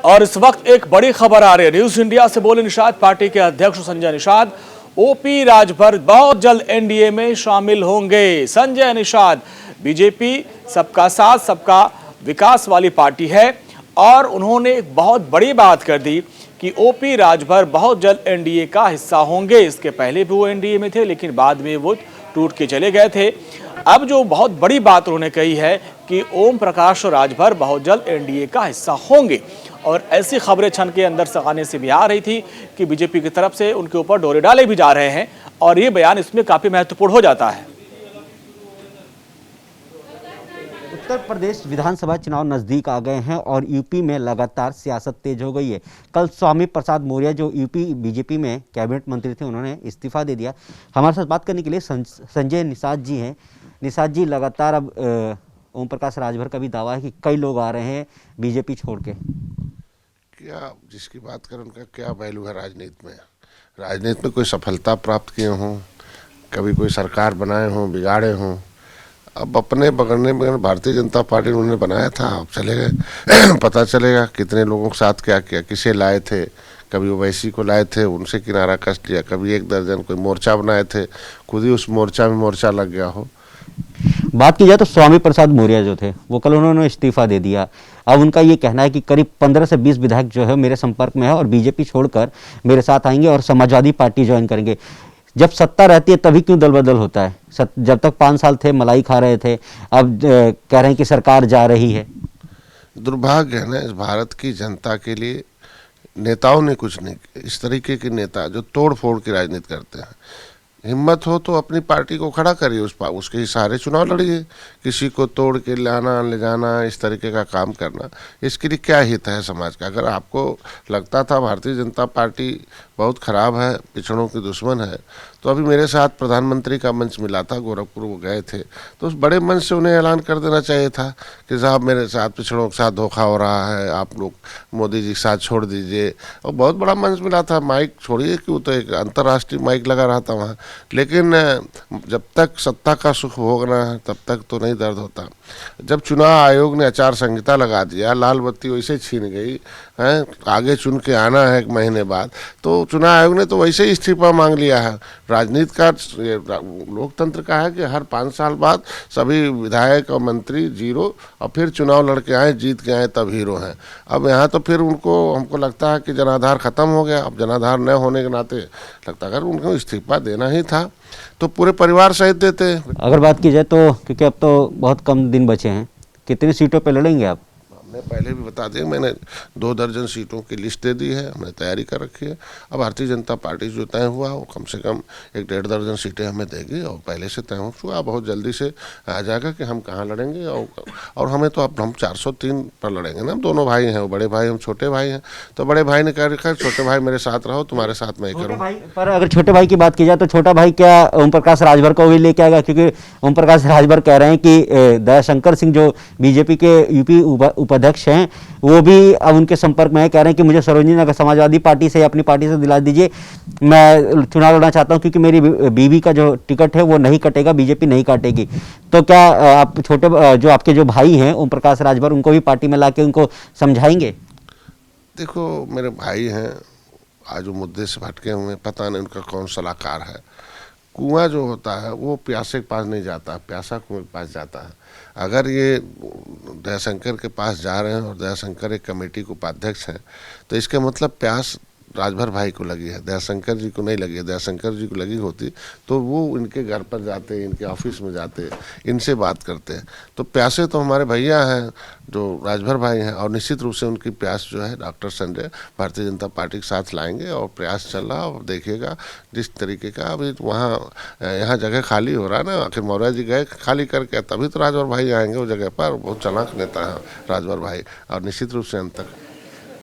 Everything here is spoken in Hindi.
और इस वक्त एक बड़ी खबर आ रही है न्यूज इंडिया से बोले निषाद पार्टी के अध्यक्ष संजय निषाद ओपी राजभर बहुत जल्द एनडीए में शामिल होंगे। संजय निषाद बीजेपी सबका साथ सबका विकास वाली पार्टी है और उन्होंने एक बहुत बड़ी बात कर दी कि ओपी राजभर बहुत जल्द एनडीए का हिस्सा होंगे। इसके पहले भी वो एनडीए में थे लेकिन बाद में वो टूट के चले गए थे। अब जो बहुत बड़ी बात उन्होंने कही है कि ओम प्रकाश राजभर बहुत जल्द एनडीए का हिस्सा होंगे और ऐसी खबरें छन के अंदर सगाने से भी आ रही थी कि बीजेपी की तरफ से उनके ऊपर डोरे डाले भी जा रहे हैं और ये बयान इसमें काफी महत्वपूर्ण हो जाता है। उत्तर प्रदेश विधानसभा चुनाव नजदीक आ गए हैं और यूपी में लगातार सियासत तेज हो गई है। कल स्वामी प्रसाद मौर्य जो यूपी बीजेपी में कैबिनेट मंत्री थे उन्होंने इस्तीफा दे दिया। हमारे साथ बात करने के लिए संजय निषाद जी हैं। निषाद जी, लगातार अब ओम प्रकाश राजभर का भी दावा है कि कई लोग आ रहे हैं बीजेपी छोड़ के। क्या जिसकी बात करें उनका क्या वैल्यू है राजनीति में? राजनीति में कोई सफलता प्राप्त किए हों, कभी कोई सरकार बनाए हों, बिगाड़े हों, अब अपने बगड़ने में भारतीय जनता पार्टी उन्होंने बनाया था, अब चले गए पता चलेगा कितने लोगों के साथ क्या किया, किसे लाए थे। कभी ओवैसी को लाए थे, उनसे किनारा कस लिया, कभी एक दर्जन कोई मोर्चा बनाए थे, खुद ही उस मोर्चा में मोर्चा लग गया हो। बात की जाए तो स्वामी प्रसाद मौर्य जो थे वो कल उन्होंने इस्तीफा दे दिया। अब उनका ये कहना है कि करीब 15 से 20 विधायक जो है मेरे संपर्क में है और बीजेपी छोड़कर मेरे साथ आएंगे और समाजवादी पार्टी ज्वाइन करेंगे। जब सत्ता रहती है तभी क्यों दल बदल होता है? जब तक 5 साल थे मलाई खा रहे थे, अब कह रहे हैं कि सरकार जा रही है। दुर्भाग्य है ना इस भारत की जनता के लिए, नेताओं ने कुछ नहीं, इस तरीके के नेता जो तोड़ फोड़ की राजनीति करते हैं। हिम्मत हो तो अपनी पार्टी को खड़ा करिए, उसके सहारे चुनाव लड़िए। किसी को तोड़ के लाना ले जाना, इस तरीके का काम करना, इसके लिए क्या हित है समाज का? अगर आपको लगता था भारतीय जनता पार्टी बहुत खराब है, पिछड़ों की दुश्मन है, तो अभी मेरे साथ प्रधानमंत्री का मंच मिला था, गोरखपुर वो गए थे, तो उस बड़े मंच से उन्हें ऐलान कर देना चाहिए था कि साहब मेरे साथ पिछड़ों के साथ धोखा हो रहा है, आप लोग मोदी जी के साथ छोड़ दीजिए। और बहुत बड़ा मंच मिला था, माइक छोड़िए कि वो तो एक अंतर्राष्ट्रीय माइक लगा रहा था वहाँ। लेकिन जब तक सत्ता का सुख भोगना है तब तक तो नहीं दर्द होता। जब चुनाव आयोग ने आचार संहिता लगा दिया, लाल बत्ती वैसे छीन गई है, आगे चुन के आना है 1 महीने बाद, तो चुनाव आयोग ने तो वैसे ही इस्तीफा मांग लिया है। राजनीति का लोकतंत्र का है कि हर 5 साल बाद सभी विधायक और मंत्री जीरो और फिर चुनाव लड़के आए, जीत के आए तब हीरो हैं। अब यहाँ तो फिर हमको लगता है कि जनाधार खत्म हो गया। अब जनाधार न होने के नाते लगता है अगर उनको इस्तीफा देना ही था तो पूरे परिवार सहित देते। अगर बात की जाए तो क्योंकि अब तो बहुत कम दिन बचे हैं, कितनी सीटों पे लड़ेंगे आप? हमने पहले भी बता दिया, मैंने 2 दर्जन सीटों की लिस्ट दे दी है, हमने तैयारी कर रखी है। अब भारतीय जनता पार्टी जो तय हुआ वो कम से कम 1-1.5 दर्जन सीटें हमें देगी और पहले से तय हो चुका, बहुत जल्दी से आ जाएगा कि हम कहाँ लड़ेंगे। और हमें तो अब हम 403 पर लड़ेंगे ना। हम दोनों भाई हैं, वो बड़े भाई, हम छोटे भाई हैं, तो बड़े भाई ने कह रखा है छोटे भाई मेरे साथ रहो, तुम्हारे साथ मैं ही करूँ। पर अगर छोटे भाई की बात की जाए तो छोटा भाई क्या ओम प्रकाश राजभर को भी लेके आएगा? क्योंकि ओम प्रकाश राजभर कह रहे हैं कि दयाशंकर सिंह जो बीजेपी के यूपी उपाध्यक्ष हैं वो भी अब उनके संपर्क में है, कह रहे हैं कि मुझे सरोजनी नगर समाजवादी पार्टी से अपनी पार्टी से दिला दीजिए, मैं चुनाव लड़ना चाहता हूं क्योंकि मेरी बीवी का जो टिकट है वो नहीं कटेगा, बीजेपी नहीं काटेगी। तो क्या आप छोटे जो आपके जो भाई हैं ओम प्रकाश राजभर, उनको भी पार्टी में लाके उनको समझाएंगे? देखो मेरे भाई हैं, आज वो मुद्दे से भटके हुए, पता नहीं उनका कौन सलाहकार है। कुआं जो होता है वो प्यासे के पास नहीं जाता, प्यासा कुएं के पास जाता है। अगर ये दयाशंकर के पास जा रहे हैं और दयाशंकर एक कमेटी के उपाध्यक्ष हैं तो इसका मतलब प्यास राजभर भाई को लगी है, दयाशंकर जी को नहीं लगी है। दयाशंकर जी को लगी होती तो वो इनके घर पर जाते, इनके ऑफिस में जाते, इनसे बात करते हैं। तो प्यासे तो हमारे भैया हैं जो राजभर भाई हैं और निश्चित रूप से उनकी प्यास जो है डॉक्टर संजय भारतीय जनता पार्टी के साथ लाएंगे और प्रयास चल रहा और देखिएगा जिस तरीके का अभी वहाँ यहाँ जगह खाली हो रहा है ना। आखिर मौर्य जी गए खाली करके, तभी तो राजभर भाई आएंगे वो जगह पर। बहुत चालाक नेता है राजभर भाई और निश्चित रूप से अंत तक